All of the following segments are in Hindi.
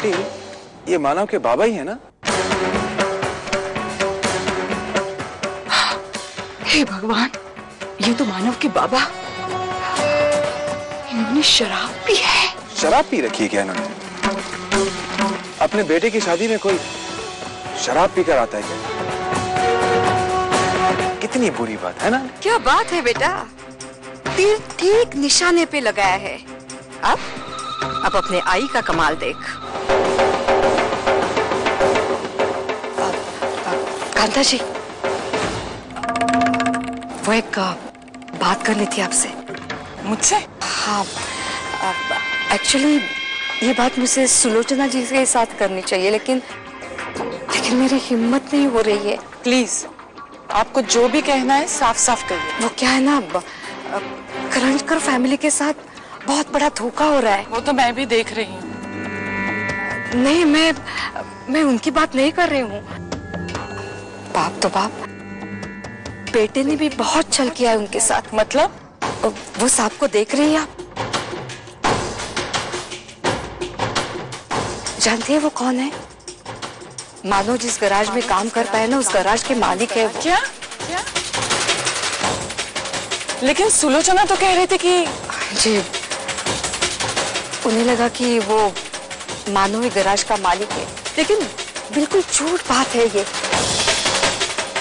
आंटी, ये मानव के बाबा ही है ना? हे भगवान, ये तो मानव के बाबा। इन्होंने शराब पी है। शराब पी रखी है क्या इन्होंने? अपने बेटे की शादी में कोई शराब पीकर आता है क्या? कितनी बुरी बात है ना? क्या बात है बेटा, तीर ठीक निशाने पे लगाया है। अब अपने आई का कमाल देख। कांता जी, वो एक बात करनी थी आपसे। मुझसे? हाँ, एक्चुअली ये बात मुझे सुलोचना जी के साथ करनी चाहिए, लेकिन मेरी हिम्मत नहीं हो रही है। प्लीज, आपको जो भी कहना है साफ साफ कहिए। वो क्या है ना, करंजकर फैमिली के साथ बहुत बड़ा धोखा हो रहा है। वो तो मैं भी देख रही हूँ। नहीं, मैं उनकी बात नहीं कर रही हूँ। बाप तो बाप, बेटे ने भी बहुत छल किया है उनके साथ। मतलब? वो सांप को देख रही है आप? जानती है वो कौन है? मानो जिस गैराज में काम कर पाए ना, उस गैराज के मालिक है वो। क्या? लेकिन सुलोचना तो कह रही थी कि जी, उन्हें लगा कि वो मानो ही गैराज का मालिक है, लेकिन बिल्कुल झूठ बात है ये।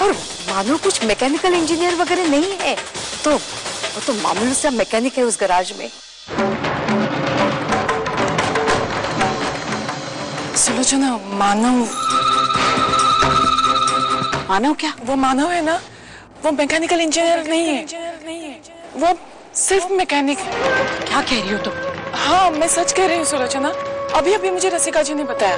और मानो कुछ मैकेनिकल इंजीनियर वगैरह नहीं है, तो वो तो मामूली सा मैकेनिक है उस गैराज में। सुलोचना, मानव क्या? वो मानव है ना, वो मैकेनिकल इंजीनियर नहीं है, वो सिर्फ मैकेनिक है। क्या कह रही हो तुम? हाँ, मैं सच कह रही हूँ सुलोचना। अभी मुझे रसिका जी ने बताया।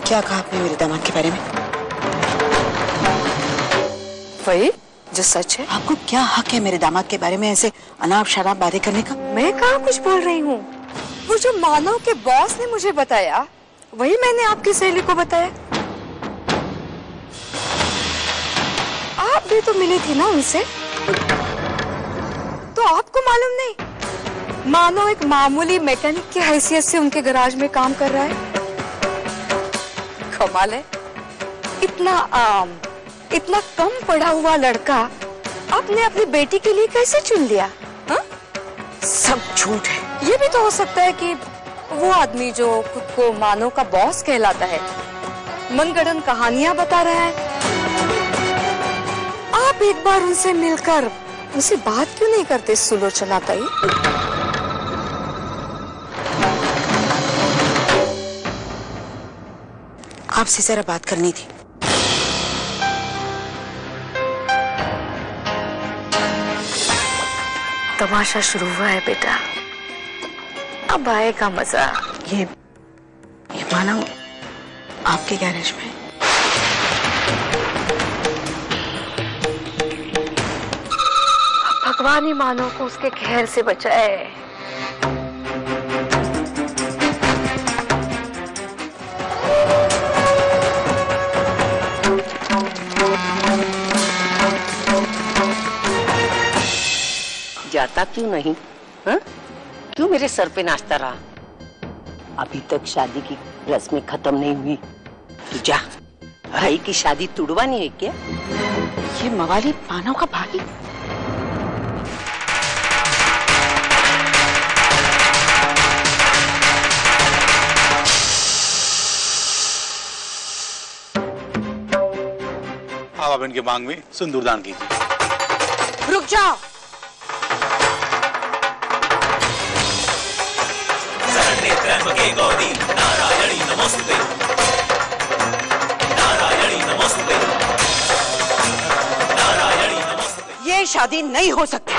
क्या कहा आपने मेरे दामाद के बारे में? वही जो सच है। आपको क्या हक है मेरे दामाद के बारे में ऐसे अनाप शनाप बातें करने का? मैं कहाँ कुछ बोल रही हूँ, वो जो मानव के बॉस ने मुझे बताया, वही मैंने आपकी सहेली को बताया। आप भी तो मिली थी ना उनसे, तो आपको मालूम नहीं? मानव एक मामूली मैकेनिक की हैसियत से उनके गैराज में काम कर रहा है। कमाल है, इतना आम, इतना कम पढ़ा हुआ लड़का आपने अपनी बेटी के लिए कैसे चुन लिया? हा? सब झूठ है। ये भी तो हो सकता है कि वो आदमी जो खुद को मानव का बॉस कहलाता है, मनगढ़ंत कहानियां बता रहा है। आप एक बार उनसे मिलकर उनसे बात क्यों नहीं करते सुलोचना ताई? आपसे जरा बात करनी थी। तमाशा शुरू हुआ है बेटा, अब आएगा मजा। ये मानव आपके गैरेज में? भगवान ही मानव को उसके कहर से बचाए। जाता क्यों नहीं? हा? क्यों मेरे सर पे नाचता रहा? अभी तक शादी की रस्में खत्म नहीं हुई। तू जा, भाई की शादी तुड़वानी है क्या? ये मवाली मानव का भाई? आप इनके मांग में सिंदूरदान कीजिए। रुक जाओ। नारायणी नमोस्तुते, नारायणी नमोस्तुते, नारायणी नमोस्तुते। ये शादी नहीं हो सकती।